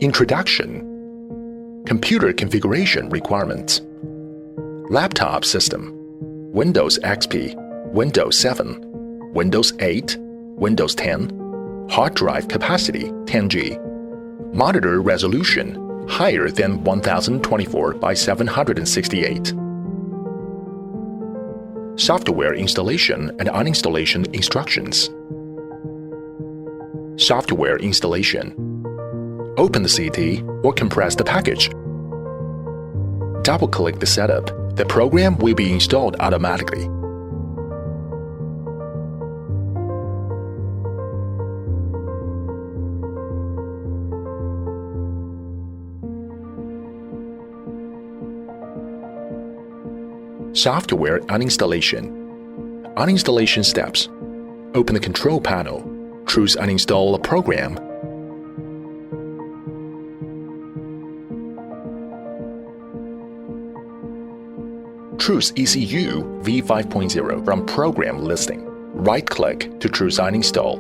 Introduction. Computer configuration requirements. Laptop system: Windows XP, Windows 7, Windows 8, Windows 10. Hard drive capacity 10G. Monitor resolution higher than 1024 by 768. Software installation and uninstallation instructions. Software installation: open the CD or compress the package. Double-click the setup. The program will be installed automatically. Software uninstallation. Uninstallation steps: open the control panel. Choose Uninstall a program. Choose ECU V5.0 from Program listing. Right-click to choose Uninstall.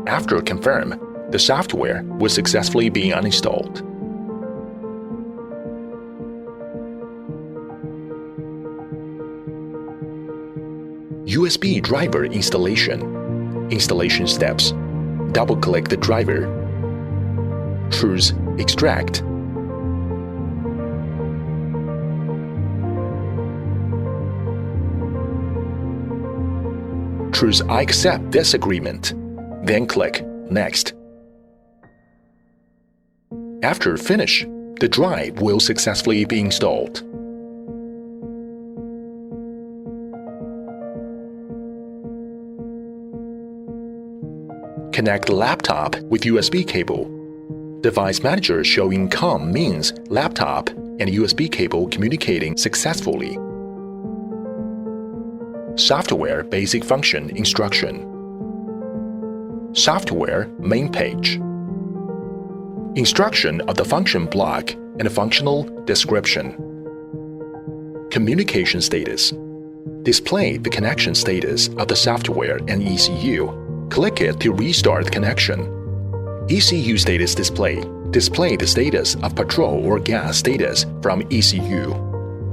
After confirm, the software will successfully be uninstalled. USB driver installation. Installation steps: double-click the driver. Choose Extract. Choose I accept this agreement, then click Next. After finish, the drive will successfully be installed. Connect the laptop with USB cable. Device manager showing COM means laptop and USB cable communicating successfully. Software basic function instruction. Software main page. Instruction of the function block and functional description. Communication status. Display the connection status of the software and ECU. Click it to restart the connection. ECU status display. Display the status of patrol or gas status from ECU.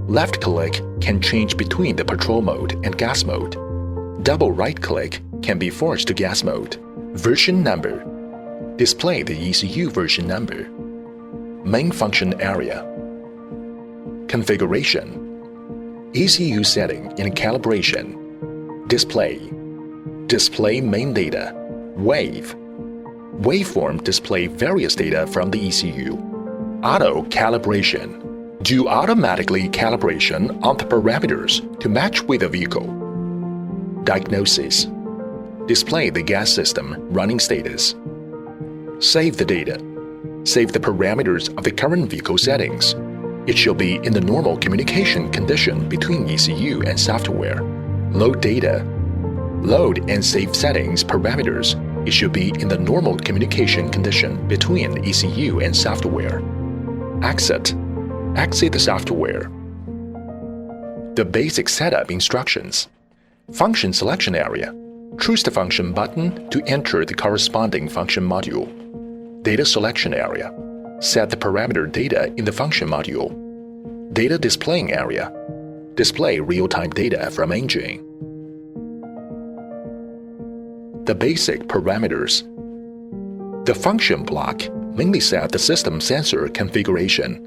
Left-click can change between the patrol mode and gas mode. Double right-click can be forced to gas mode. Version number. Display the ECU version number. Main function area. Configuration. ECU setting and calibration. Display. Display main data. Wave. Waveform display various data from the ECU. Auto calibration. Do automatically calibration on the parameters to match with the vehicle. Diagnosis. Display the gas system running status. Save the data. Save the parameters of the current vehicle settings. It shall be in the normal communication condition between ECU and software. Load data. Load and save settings parameters. It should be in the normal communication condition between ECU and software. Exit. Exit the software. The basic setup instructions. Function selection area. Choose the function button to enter the corresponding function module. Data selection area. Set the parameter data in the function module. Data displaying area. Display real-time data from engine. The basic parameters. The function block mainly set the system sensor configuration.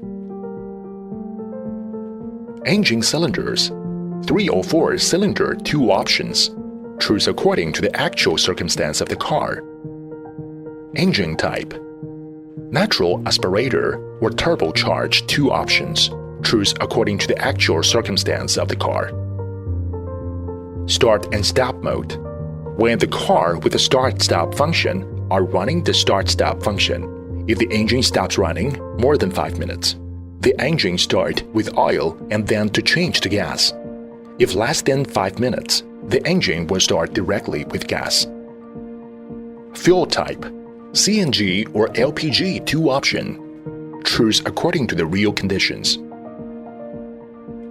Engine cylinders. 3 or 4 cylinder 2 options. Choose according to the actual circumstance of the car. Engine type. Natural aspirator or turbocharged 2 options. Choose according to the actual circumstance of the car. Start and stop mode. When the car with the start-stop function are running the start-stop function, if the engine stops running more than 5 minutes, the engine start with oil and then to change to gas. If less than 5 minutes, the engine will start directly with gas. Fuel type. CNG or LPG 2 option. Choose according to the real conditions.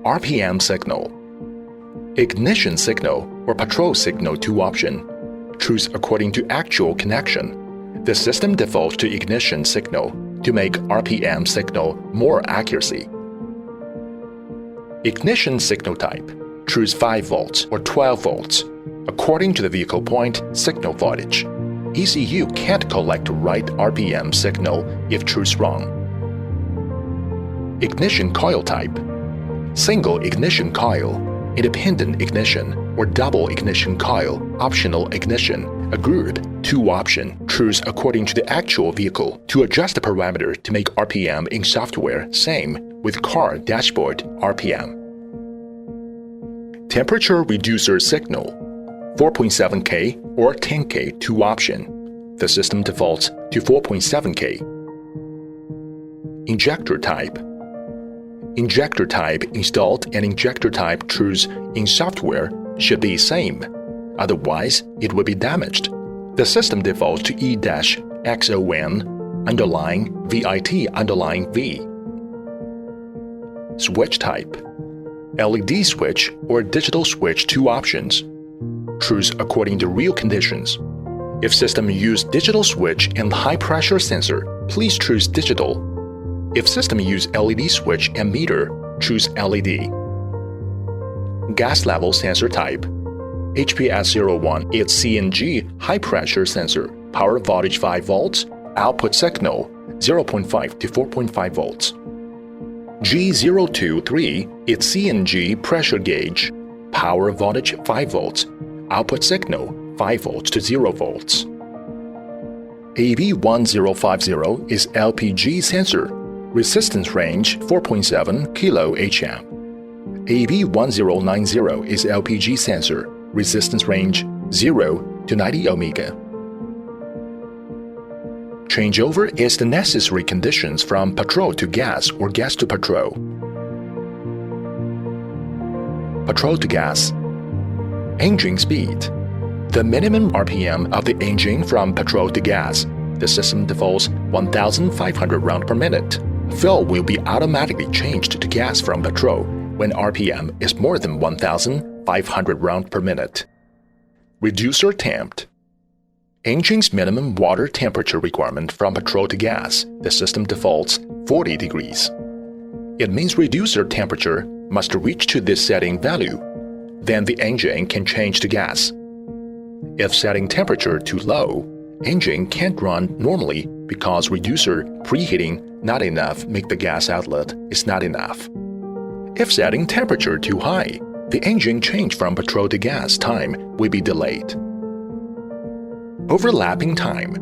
RPM signal. Ignition signal or patrol signal 2 option. Choose according to actual connection. The system defaults to ignition signal to make RPM signal more accuracy. Ignition signal type. Choose 5 volts or 12 volts, according to the vehicle point signal voltage. ECU can't collect the right RPM signal if choose wrong. Ignition coil type. Single ignition coil, independent ignition, or double ignition coil, optional ignition, a group, 2 option, choose according to the actual vehicle to adjust the parameter to make RPM in software same with car dashboard RPM. Temperature reducer signal, 4.7K or 10K 2 option. The system defaults to 4.7K. Injector type. Injector type installed and injector type choose in software should be same, otherwise it will be damaged. The system defaults to E-XON underlying VIT underlying V. Switch type. LED switch or digital switch 2 options. Choose according to real conditions. If system use digital switch and high pressure sensor, please choose digital. If system use LED switch and meter, choose LED. Gas level sensor type. HPS01 is CNG high pressure sensor, power voltage 5 volts, output signal 0.5 to 4.5 volts. G023 is CNG pressure gauge, power voltage 5 volts, output signal 5 volts to 0 volts. AB1050 is LPG sensor, resistance range 4.7 kHm. AB1090 is LPG sensor, resistance range 0 to 90 ohms. Changeover is the necessary conditions from petrol to gas or gas to petrol. Petrol to gas. Engine speed. The minimum RPM of the engine from petrol to gas. The system defaults 1,500 round per minute. Fuel will be automatically changed to gas from petrol when RPM is more than 1,500 round per minute. Reducer temp. Engine's minimum water temperature requirement from petrol to gas. The system defaults 40 degrees. It means reducer temperature must reach to this setting value. Then the engine can change to gas. If setting temperature too low, engine can't run normally because reducer preheating not enough make the gas outlet is not enough. If setting temperature too high, the engine change from petrol to gas time will be delayed. Overlapping time.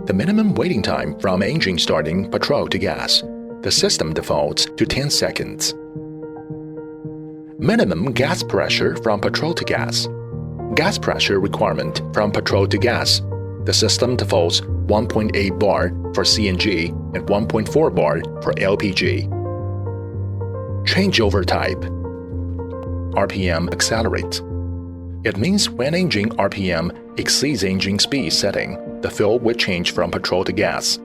The minimum waiting time from engine starting petrol to gas. The system defaults to 10 seconds. Minimum gas pressure from petrol to gas. Gas pressure requirement from petrol to gas. The system defaults 1.8 bar for CNG and 1.4 bar for LPG. Changeover type. RPM accelerate. It means when engine RPM exceeds engine speed setting, the fuel will change from petrol to gas.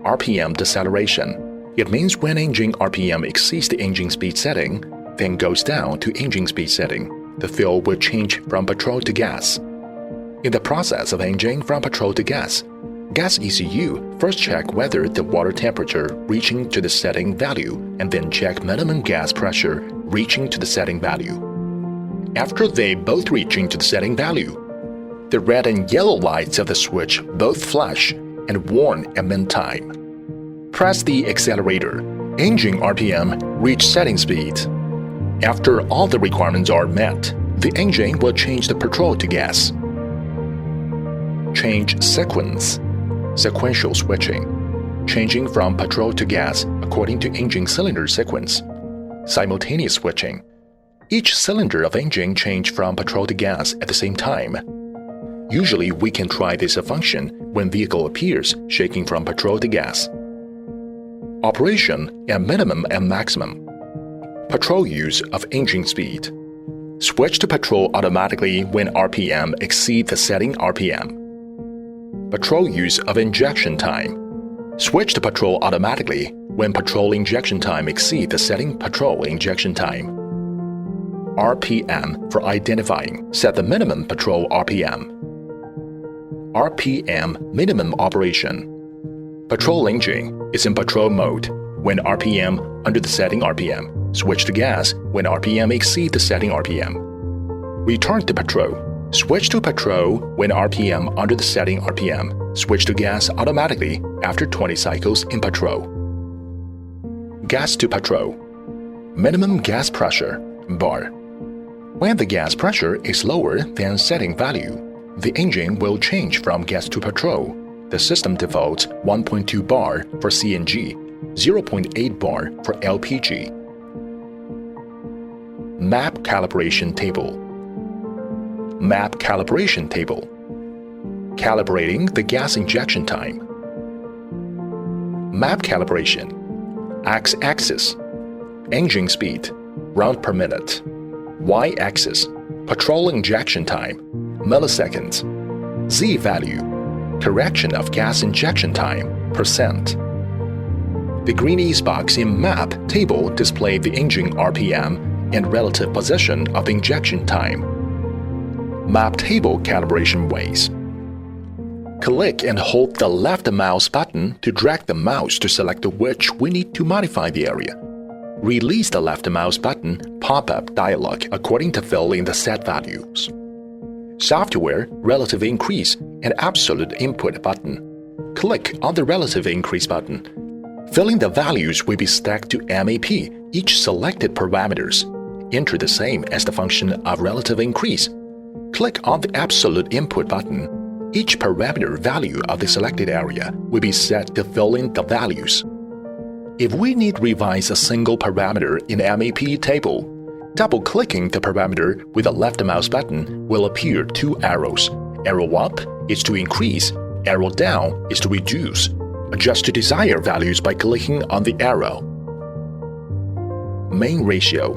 RPM deceleration. It means when engine RPM exceeds the engine speed setting, then goes down to engine speed setting, the fuel will change from petrol to gas. In the process of engine from petrol to gas ECU first check whether the water temperature reaching to the setting value and then check minimum gas pressure reaching to the setting value. After they both reaching to the setting value, the red and yellow lights of the switch both flash and warn at mid-time. Press the accelerator. Engine RPM reach setting speed. After all the requirements are met, the engine will change the petrol to gas. Change sequence. Sequential switching. Changing from petrol to gas according to engine cylinder sequence. Simultaneous switching. Each cylinder of engine change from petrol to gas at the same time. Usually we can try this function when vehicle appears shaking from petrol to gas. Operation and minimum and maximum. Petrol use of engine speed. Switch to petrol automatically when RPM exceed the setting RPM. Petrol use of injection time. Switch to petrol automatically when petrol injection time exceed the setting petrol injection time. RPM for identifying. Set the minimum petrol RPM. RPM minimum operation. Patrol engine is in patrol mode when RPM under the setting RPM. Switch to gas when RPM exceed the setting RPM. Return to patrol. Switch to patrol when RPM under the setting RPM. Switch to gas automatically after 20 cycles in patrol. Gas to patrol. Minimum gas pressure, bar. When the gas pressure is lower than setting value, the engine will change from gas to patrol. The system defaults 1.2 bar for CNG, 0.8 bar for LPG. Map calibration table. Map calibration table. Calibrating the gas injection time. Map calibration. X-axis, engine speed, round per minute. Y-axis, patrol injection time, milliseconds. Z-value, correction of gas injection time, %. The green Ease box in map table display the engine RPM and relative position of the injection time. Map table calibration ways. Click and hold the left mouse button to drag the mouse to select which we need to modify the area. Release the left mouse button pop-up dialog according to fill in the set values. Software relative increase and absolute input button. Click on the relative increase button. Filling the values will be stacked to MAP, each selected parameters. Enter the same as the function of relative increase. Click on the absolute input button. Each parameter value of the selected area will be set to fill in the values. If we need to revise a single parameter in MAP table, double-clicking the parameter with the left mouse button will appear two arrows. Arrow up is to increase, arrow down is to reduce. Adjust to desired values by clicking on the arrow. Main ratio.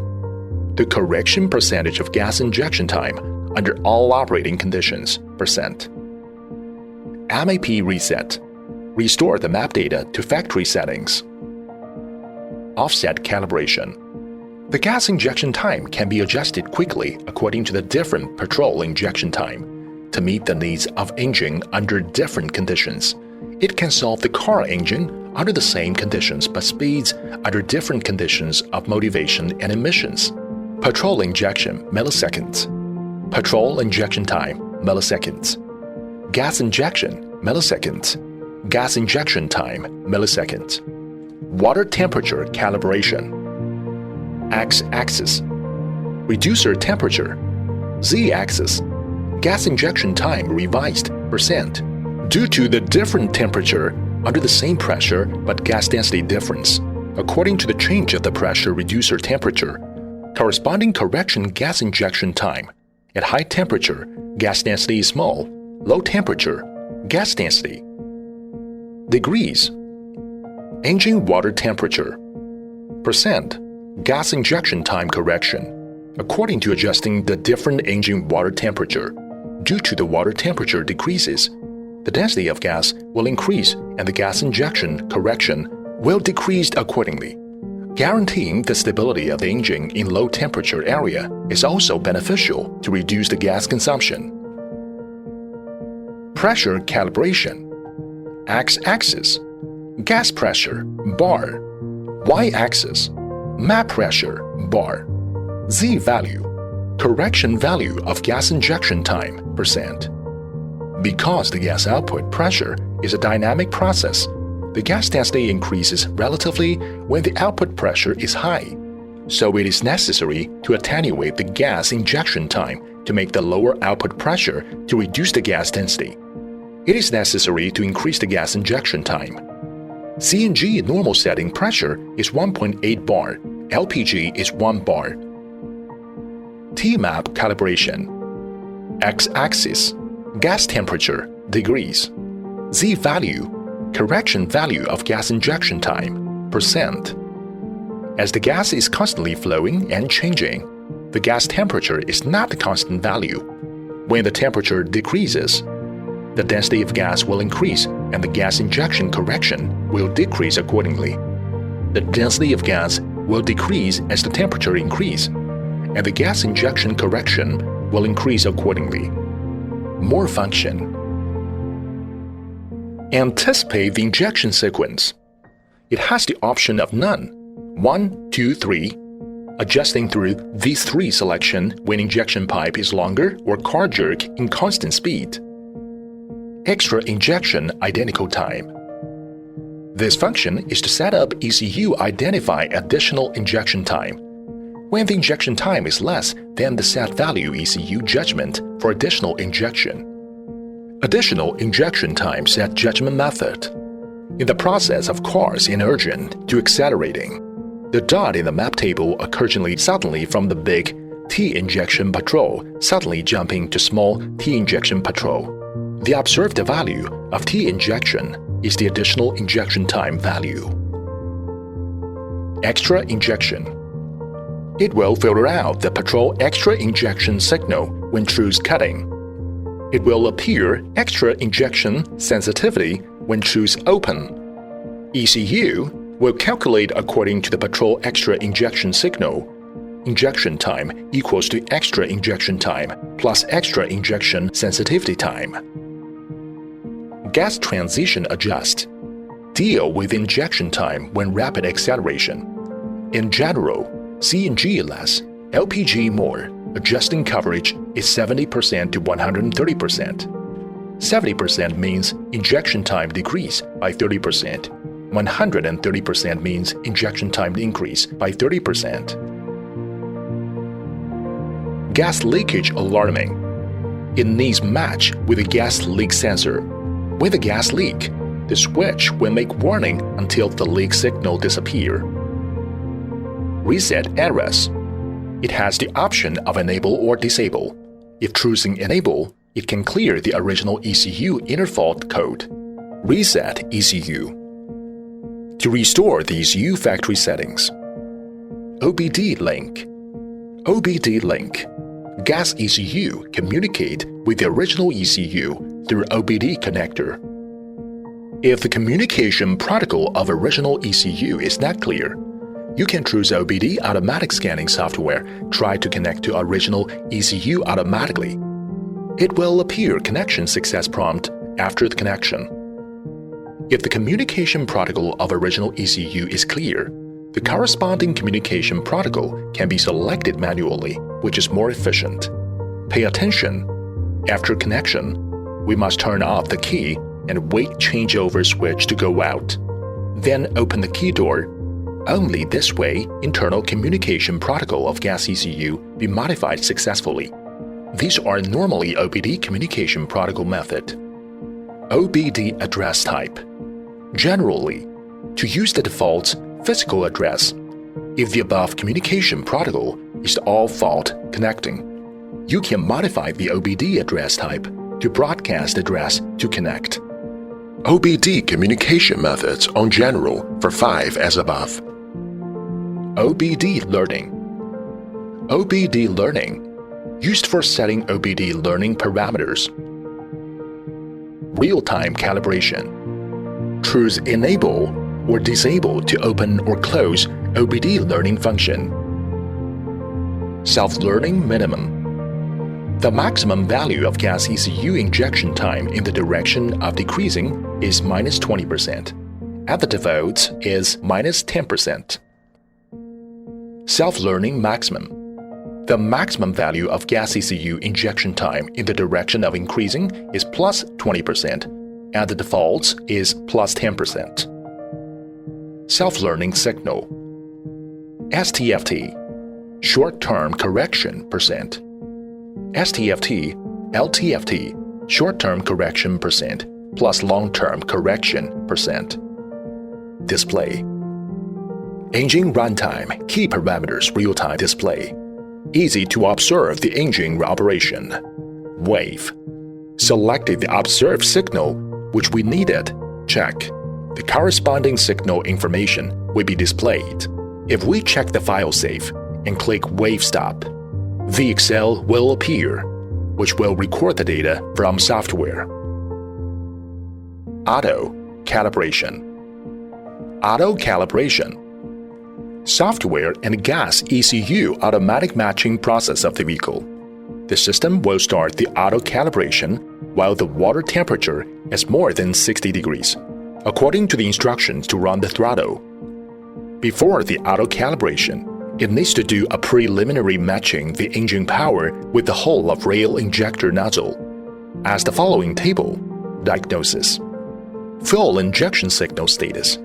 The correction percentage of gas injection time under all operating conditions, %. MAP reset. Restore the map data to factory settings. Offset calibration. The gas injection time can be adjusted quickly according to the different patrol injection time to meet the needs of engine under different conditions. It can solve the car engine under the same conditions but speeds under different conditions of motivation and emissions. Patrol injection, milliseconds. Patrol injection time, milliseconds. Gas injection, milliseconds. Gas injection time, milliseconds. Water temperature calibration. X-axis, reducer temperature. Z-axis, gas injection time revised, %. Due to the different temperature under the same pressure but gas density difference, according to the change of the pressure reducer temperature, corresponding correction gas injection time. At high temperature, gas density is small. Low temperature, gas density. Degrees. Engine water temperature. %. Gas injection time correction. According to adjusting the different engine water temperature, due to the water temperature decreases, the density of gas will increase and the gas injection correction will decrease accordingly. Guaranteeing the stability of the engine in low temperature area is also beneficial to reduce the gas consumption. Pressure calibration. X-axis, gas pressure, bar. Y-axis, map pressure, bar. Z-value, correction value of gas injection time, %. Because the gas output pressure is a dynamic process, the gas density increases relatively when the output pressure is high, so it is necessary to attenuate the gas injection time to make the lower output pressure to reduce the gas density. It is necessary to increase the gas injection time. CNG normal setting pressure is 1.8 bar, LPG is 1 bar. T-map calibration. X-axis, gas temperature, degrees. Z-value, correction value of gas injection time, %. As the gas is constantly flowing and changing, the gas temperature is not the constant value. When the temperature decreases, the density of gas will increase and the gas injection correction will decrease accordingly. The density of gas will decrease as the temperature increases, and the gas injection correction will increase accordingly. More function. Anticipate the injection sequence. It has the option of none, 1, 2, 3, adjusting through these 3 selection when injection pipe is longer or car jerk in constant speed. Extra injection identical time. This function is to set up ECU identify additional injection time. When the injection time is less than the set value ECU judgment for additional injection. Additional injection time set judgment method. In the process of cars in urgent to accelerating, the dot in the map table occurring suddenly from the big T injection patrol suddenly jumping to small T injection patrol. The observed value of T injection is the additional injection time value. Extra injection. It will filter out the patrol extra injection signal when truce cutting. It will appear extra injection sensitivity when truce open. ECU will calculate according to the patrol extra injection signal. Injection time equals to extra injection time plus extra injection sensitivity time. Gas transition adjust. Deal with injection time when rapid acceleration. In general, CNG less, LPG more. Adjusting coverage is 70% to 130%. 70% means injection time decrease by 30%. 130% means injection time increase by 30%. Gas leakage alarming. It needs match with a gas leak sensor. With a gas leak, the switch will make warning until the leak signal disappears. Reset address. It has the option of enable or disable. If choosing enable, it can clear the original ECU inner fault code. Reset ECU. To restore the ECU factory settings. OBD link. OBD link. Gas ECU communicate with the original ECU through OBD connector. If the communication protocol of original ECU is not clear, you can choose OBD automatic scanning software try to connect to original ECU automatically. It will appear connection success prompt after the connection. If the communication protocol of original ECU is clear, the corresponding communication protocol can be selected manually, which is more efficient. Pay attention. After connection, we must turn off the key and wait changeover switch to go out. Then open the key door. Only this way internal communication protocol of gas ECU be modified successfully. These are normally OBD communication protocol method. OBD address type. Generally, to use the default physical address, if the above communication protocol is all fault connecting, you can modify the OBD address type to broadcast address to connect. OBD communication methods on general for 5 as above. OBD learning. OBD learning used for setting OBD learning parameters. Real-time calibration. Choose enable or disable to open or close OBD learning function. Self-learning minimum. The maximum value of gas ECU injection time in the direction of decreasing is -20%. At the default is -10%. Self-learning maximum. The maximum value of gas ECU injection time in the direction of increasing is +20%. At the default is +10%. Self-learning signal. STFT. Short-term correction percent. STFT, LTFT, short-term correction percent plus long-term correction percent. Display. Engine runtime, key parameters real-time display. Easy to observe the engine operation. Wave. Selected the observed signal which we needed. Check. The corresponding signal information will be displayed. If we check the file save and click Wave Stop, VXL will appear, which will record the data from software. Auto calibration. Auto calibration. Software and gas ECU automatic matching process of the vehicle. The system will start the auto calibration while the water temperature is more than 60 degrees, according to the instructions to run the throttle. Before the auto calibration, it needs to do a preliminary matching the engine power with the hole of rail injector nozzle. As the following table: diagnosis, fuel injection signal status,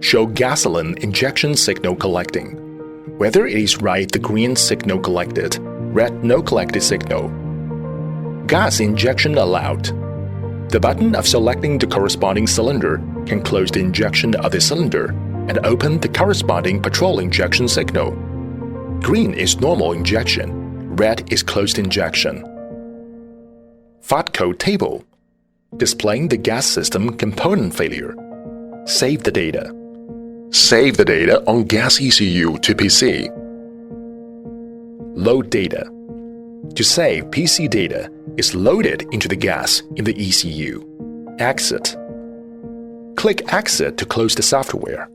show gasoline injection signal collecting, whether it is right the green signal collected, red no collected signal, gas injection allowed. The button of selecting the corresponding cylinder can close the injection of the cylinder and open the corresponding petrol injection signal. Green is normal injection, red is closed injection. Fault code table, displaying the gas system component failure. Save the data. Save the data on gas ECU to PC. Load data. To save PC data is loaded into the gas in the ECU. Exit. Click Exit to close the software.